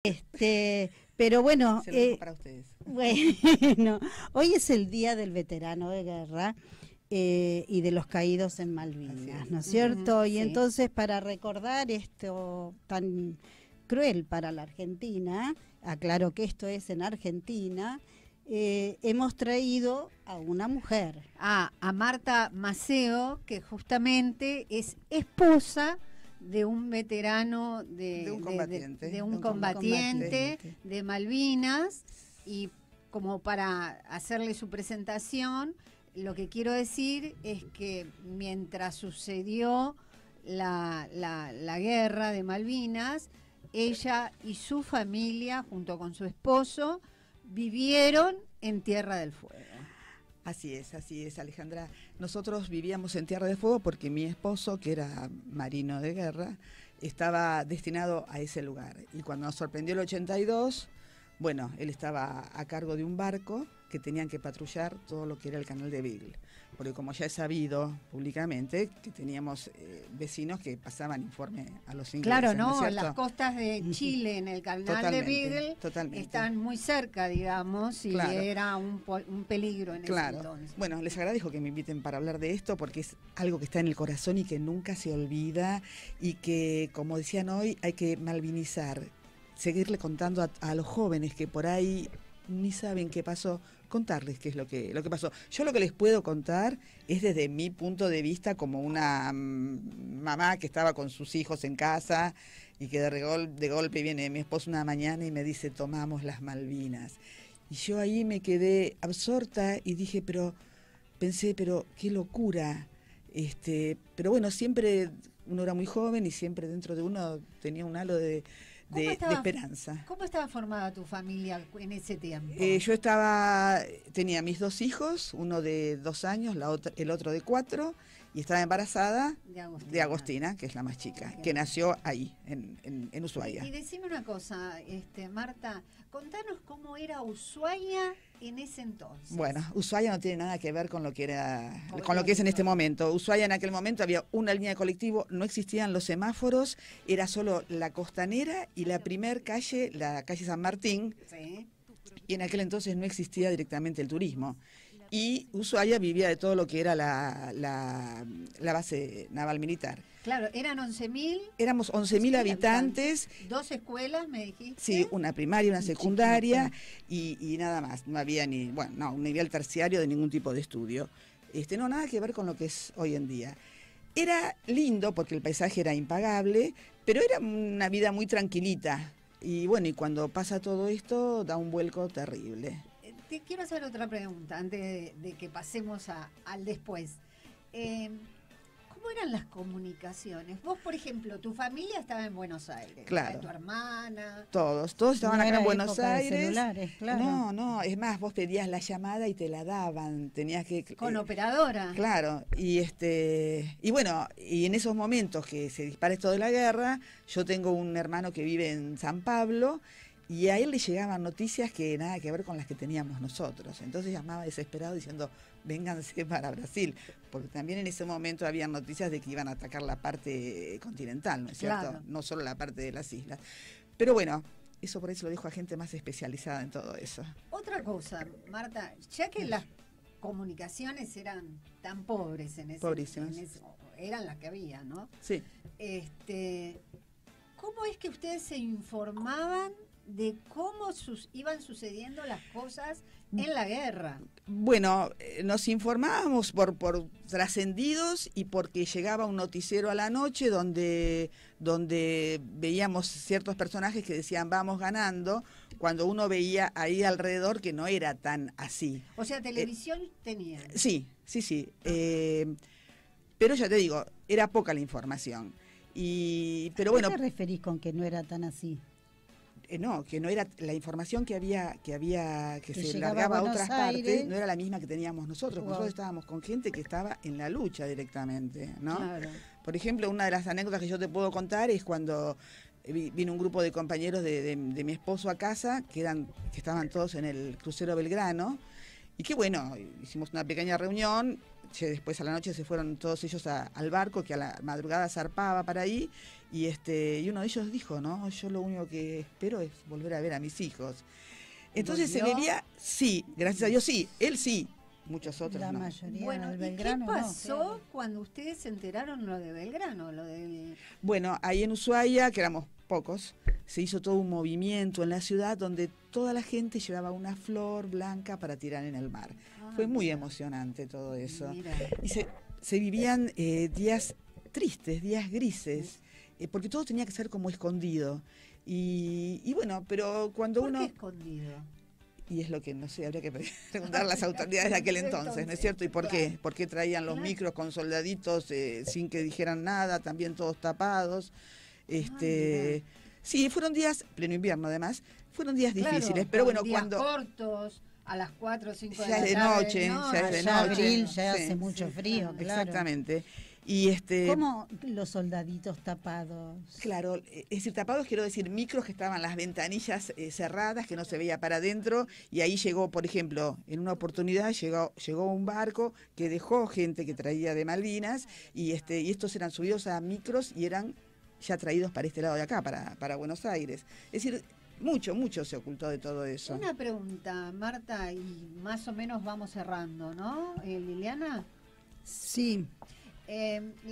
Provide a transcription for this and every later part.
Pero bueno, Se lo dejo para ustedes. Bueno, hoy es el Día del Veterano de Guerra y de los caídos en Malvinas, ¿no es cierto? Y sí. entonces, para recordar esto tan cruel para la Argentina, aclaro que esto es en Argentina, hemos traído a una mujer. A Marta Maceo, que justamente es esposa de un veterano De un combatiente. de un combatiente de Malvinas, y como para hacerle su presentación, lo que quiero decir es que mientras sucedió la guerra de Malvinas, ella y su familia, junto con su esposo, vivieron en Tierra del Fuego. Así es, Alejandra. Nosotros vivíamos en Tierra del Fuego porque mi esposo, que era marino de guerra, estaba destinado a ese lugar. Y cuando nos sorprendió el 82, bueno, él estaba a cargo de un barco que tenían que patrullar todo lo que era el canal de Beagle. Porque como ya he sabido públicamente, que teníamos vecinos que pasaban informe a los ingleses. Claro, ¿no es cierto? Las costas de Chile en el canal de Beagle están muy cerca, digamos, y claro, era un peligro en ese entonces. Bueno, les agradezco que me inviten para hablar de esto, porque es algo que está en el corazón y que nunca se olvida, y que, como decían hoy, hay que malvinizar, seguirle contando a los jóvenes que por ahí ni saben qué pasó, contarles qué es lo que pasó. Yo lo que les puedo contar es desde mi punto de vista como una mamá que estaba con sus hijos en casa y que de golpe viene mi esposo una mañana y me dice: tomamos las Malvinas. Y yo ahí me quedé absorta y dije, pensé, qué locura. Pero bueno, siempre uno era muy joven y siempre dentro de uno tenía un halo de esperanza. ¿Cómo estaba formada tu familia en ese tiempo? Tenía mis dos hijos, uno de 2 años, el otro de 4, y estaba embarazada de Agostina, que es la más chica, que nació ahí, en Ushuaia. Y decime una cosa, Marta, contanos cómo era Ushuaia en ese entonces. Bueno, Ushuaia no tiene nada que ver con lo que es en este momento. Ushuaia en aquel momento había una línea de colectivo, no existían los semáforos, era solo la costanera y la primer calle, la calle San Martín, sí, y en aquel entonces no existía directamente el turismo. Y Ushuaia vivía de todo lo que era la base naval militar. Claro, eran 11.000. Éramos 11.000 habitantes. 2 escuelas, me dijiste. Sí, una primaria, una secundaria y nada más. No había un nivel terciario de ningún tipo de estudio. No, nada que ver con lo que es hoy en día. Era lindo porque el paisaje era impagable, pero era una vida muy tranquilita. Y bueno, y cuando pasa todo esto, da un vuelco terrible. Te quiero hacer otra pregunta antes de que pasemos al después. ¿Cómo eran las comunicaciones? Vos, por ejemplo, tu familia estaba en Buenos Aires. Claro. Tu hermana. Todos estaban acá en Buenos Aires. Celulares, claro. No, es más, vos pedías la llamada y te la daban. Tenías que con operadora. Claro, y bueno, y en esos momentos que se dispara esto de la guerra, yo tengo un hermano que vive en San Pablo. Y a él le llegaban noticias que nada que ver con las que teníamos nosotros. Entonces llamaba desesperado diciendo: vénganse para Brasil. Porque también en ese momento había noticias de que iban a atacar la parte continental, ¿no es cierto? Claro. No solo la parte de las islas. Pero bueno, eso por ahí se lo dejo a gente más especializada en todo eso. Otra cosa, Marta, ya que las comunicaciones eran tan pobres Pobrísimas. eran las que había, ¿no? Sí. ¿Cómo es que ustedes se informaban de cómo iban sucediendo las cosas en la guerra? Bueno, nos informábamos por trascendidos y porque llegaba un noticiero a la noche donde veíamos ciertos personajes que decían vamos ganando, cuando uno veía ahí alrededor que no era tan así. O sea, televisión tenían. Sí. Pero ya te digo, era poca la información. Pero bueno. ¿A qué te referís con que no era tan así? No, que no era la información que se largaba a otras partes, no era la misma que teníamos nosotros. Wow. Nosotros estábamos con gente que estaba en la lucha directamente, ¿no? Claro. Por ejemplo, una de las anécdotas que yo te puedo contar es cuando vino un grupo de compañeros de mi esposo a casa, que estaban todos en el crucero Belgrano, Y qué bueno, hicimos una pequeña reunión, después a la noche se fueron todos ellos al barco, que a la madrugada zarpaba para ahí, y uno de ellos dijo, ¿no? Yo lo único que espero es volver a ver a mis hijos. Entonces ¿Volvió? se veía, sí, gracias a Dios sí, él sí, muchos otros La no. mayoría Bueno, del ¿y Belgrano qué no. pasó cuando ustedes se enteraron lo de Belgrano? Lo del... Bueno, ahí en Ushuaia, que éramos pocos, se hizo todo un movimiento en la ciudad donde toda la gente llevaba una flor blanca para tirar en el mar. Fue muy mira. emocionante todo eso. Mira. Y se vivían días tristes, días grises, porque todo tenía que ser como escondido. Y bueno, pero cuando ¿Por uno... qué escondido? Y es lo que, no sé, habría que preguntar a las autoridades de aquel entonces, ¿no es cierto? ¿Y por qué? ¿Por qué traían los micros con soldaditos sin que dijeran nada, también todos tapados? Mirá. Sí, fueron días, pleno invierno además, fueron días Claro, difíciles, pero con bueno, días cuando... cortos, a las 4 o 5 de Ya la es de tarde. noche, ya es de Allá noche. abril ya Sí. hace mucho frío, claro. Exactamente. Y ¿Cómo los soldaditos tapados? claro, es decir, tapados quiero decir micros que estaban las ventanillas cerradas, que no se veía para adentro, y ahí llegó, por ejemplo, en una oportunidad llegó un barco que dejó gente que traía de Malvinas, y estos eran subidos a micros y eran ya traídos para este lado de acá, para Buenos Aires. Es decir, mucho se ocultó de todo eso. Una pregunta, Marta, y más o menos vamos cerrando, ¿no? Liliana. Sí.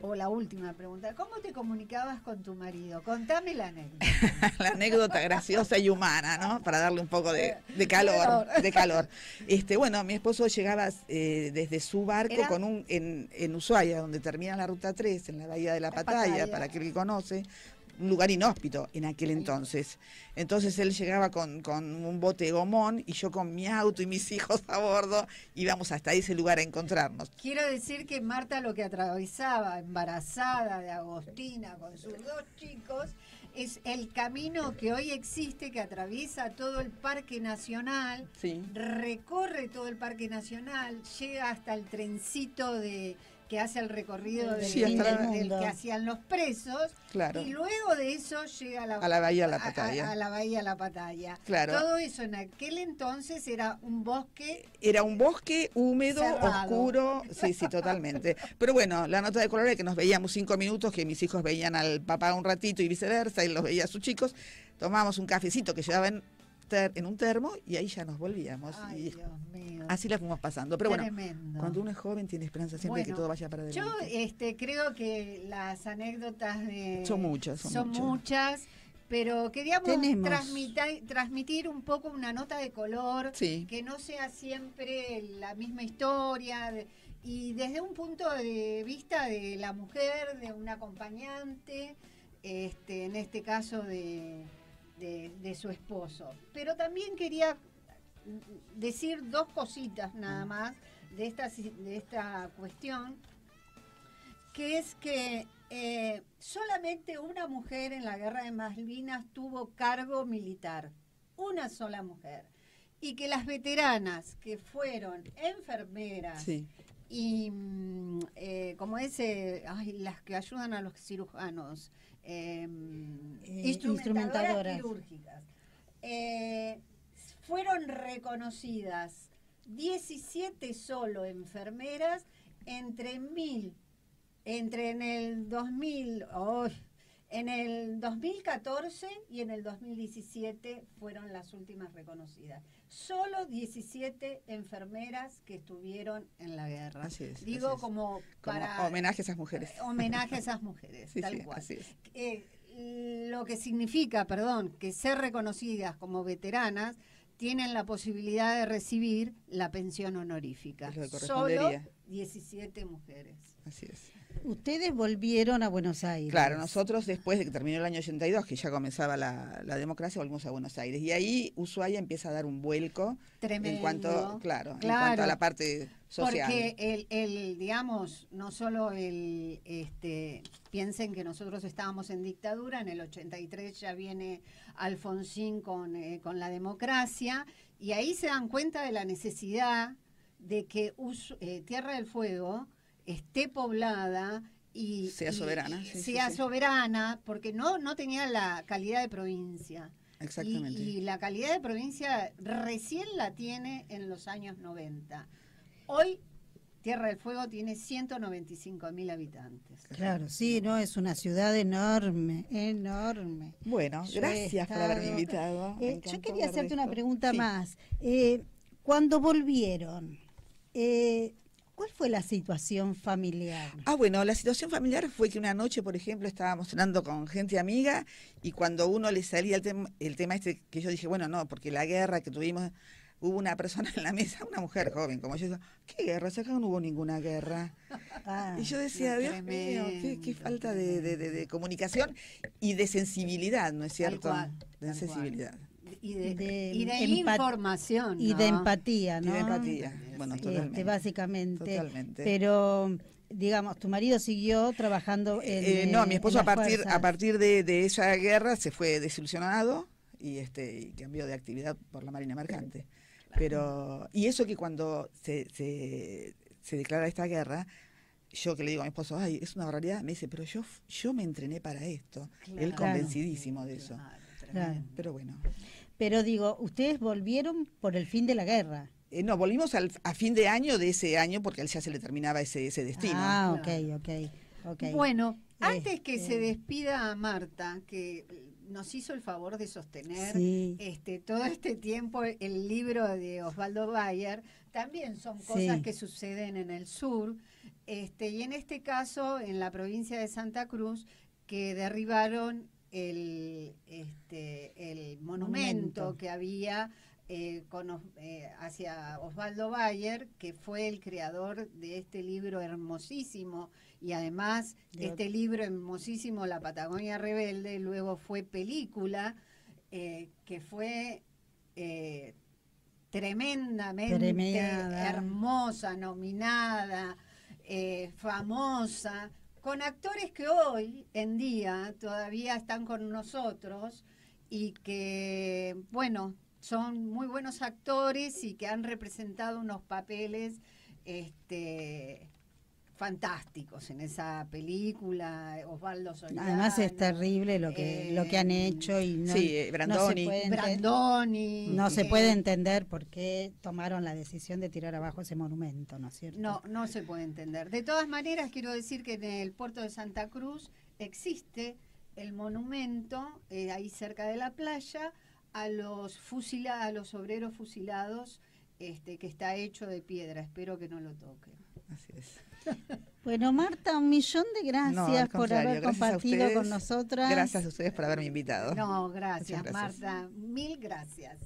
O la última pregunta, ¿cómo te comunicabas con tu marido? Contame la anécdota. La anécdota graciosa y humana, ¿no? Para darle un poco de calor, de calor. Bueno, mi esposo llegaba desde su barco ¿Era? en Ushuaia, donde termina la ruta 3, en la bahía de la Pataya, Pataya. para aquel que conoce, un lugar inhóspito en aquel entonces. Entonces él llegaba con un bote de gomón y yo con mi auto y mis hijos a bordo íbamos hasta ese lugar a encontrarnos. Quiero decir que Marta lo que atravesaba, embarazada de Agostina, con sus 2 chicos, es el camino que hoy existe, que atraviesa todo el Parque Nacional, Sí. recorre todo el Parque Nacional, llega hasta el trencito que hace el recorrido Sí, hasta la- del que hacían los presos, Claro. y luego de eso llega A la bahía de la Pataya. a la bahía de la Pataya. Claro. Todo eso en aquel entonces era un bosque. Era un bosque húmedo, Cerrado. oscuro, sí, totalmente. Pero bueno, la nota de color era que nos veíamos 5 minutos, que mis hijos veían al papá un ratito y viceversa, y los veía a sus chicos, tomábamos un cafecito que llevaban en un termo y ahí ya nos volvíamos. Ay, Y Dios mío. así la fuimos pasando. Pero bueno, Tremendo. cuando uno es joven tiene esperanza siempre de que Bueno, todo vaya para Yo adelante. creo que las anécdotas Son muchas, son muchas. muchas, pero queríamos Tenemos. transmitir un poco una nota de color, Sí. que no sea siempre la misma historia, y desde un punto de vista de la mujer, de un acompañante, en este caso de su esposo. Pero también quería decir 2 cositas nada más de esta cuestión, que es que solamente una mujer en la Guerra de Malvinas tuvo cargo militar, una sola mujer, y que las veteranas que fueron enfermeras Sí. y como las que ayudan a los cirujanos, instrumentadoras quirúrgicas, fueron reconocidas 17 solo enfermeras entre en el 2000, en el 2014 y en el 2017 fueron las últimas reconocidas. Solo 17 enfermeras que estuvieron en la guerra. Así es, Digo así es. como para Como homenaje a esas mujeres. homenaje a esas mujeres, Sí, tal sí, cual. así es. Lo que significa, que ser reconocidas como veteranas tienen la posibilidad de recibir la pensión honorífica. Es lo que Solo correspondería. 17 mujeres. Así es. Ustedes volvieron a Buenos Aires. Claro, nosotros después de que terminó el año 82, que ya comenzaba la democracia, volvimos a Buenos Aires. Y ahí Ushuaia empieza a dar un vuelco Tremendo. en cuanto a Claro. la parte social. Porque digamos, no solo piensen que nosotros estábamos en dictadura, en el 83 ya viene Alfonsín con la democracia, y ahí se dan cuenta de la necesidad de que Tierra del Fuego esté poblada y Sea soberana, y sí, sea sí. soberana, porque no tenía la calidad de provincia. exactamente. Y la calidad de provincia recién la tiene en los años 90. Hoy Tierra del Fuego tiene 195.000 habitantes. Claro, sí, no, es una ciudad enorme, enorme. Bueno, Yo gracias por haberme invitado. Me yo encantó quería hablar de hacerte una esto. pregunta Sí. más. Cuando volvieron, ¿cuál fue la situación familiar? Bueno, la situación familiar fue que una noche, por ejemplo, estábamos cenando con gente amiga y cuando uno le salía el tema este, que yo dije, bueno, no, porque la guerra que tuvimos, hubo una persona en la mesa, una mujer joven, como yo, digo, ¿qué guerra? Si acá no hubo ninguna guerra. Ah, Y yo decía, no, Dios mío, qué tremendo, falta de comunicación y de sensibilidad, ¿no es cierto? cual, de tal sensibilidad. Y de empat- información. y ¿no? de empatía, ¿no? Y de empatía. Bueno, totalmente. Básicamente. Totalmente. Pero, digamos, tu marido siguió trabajando en. No, mi esposo en a las fuerzas. partir de esa guerra se fue desilusionado y cambió de actividad por la Marina Mercante. Pero, y eso que cuando se declara esta guerra, yo que le digo a mi esposo, ay, es una barbaridad, me dice, pero yo me entrené para esto. Él Claro. convencidísimo de eso. Claro. Pero bueno. Pero digo, ustedes volvieron por el fin de la guerra. No, volvimos a fin de año de ese año porque a él ya se le terminaba ese destino. Ah, Claro. ok. Bueno, antes que Este- se despida a Marta, que nos hizo el favor de sostener Sí. todo este tiempo el libro de Osvaldo Bayer, también son cosas Sí. que suceden en el sur, y en este caso en la provincia de Santa Cruz, que derribaron el monumento que había hacia Osvaldo Bayer, que fue el creador de este libro hermosísimo, y además este libro hermosísimo, La Patagonia Rebelde, luego fue película, que fue tremendamente Premiada. hermosa, nominada, famosa, con actores que hoy en día todavía están con nosotros y que, bueno, son muy buenos actores y que han representado unos papeles fantásticos en esa película. Osvaldo Soriano. Además es terrible lo que han hecho y no, Sí, Brandoni. Brandoni. No se puede entender por qué tomaron la decisión de tirar abajo ese monumento, ¿no es cierto? No se puede entender. De todas maneras, quiero decir que en el puerto de Santa Cruz existe el monumento, ahí cerca de la playa, a los obreros fusilados, que está hecho de piedra. Espero que no lo toquen. Así es. Bueno, Marta, 1.000.000 de gracias No, al por contrario, haber gracias a compartido ustedes. con nosotras. Gracias a ustedes por haberme invitado. No, gracias, Muchas gracias. Marta. Mil gracias.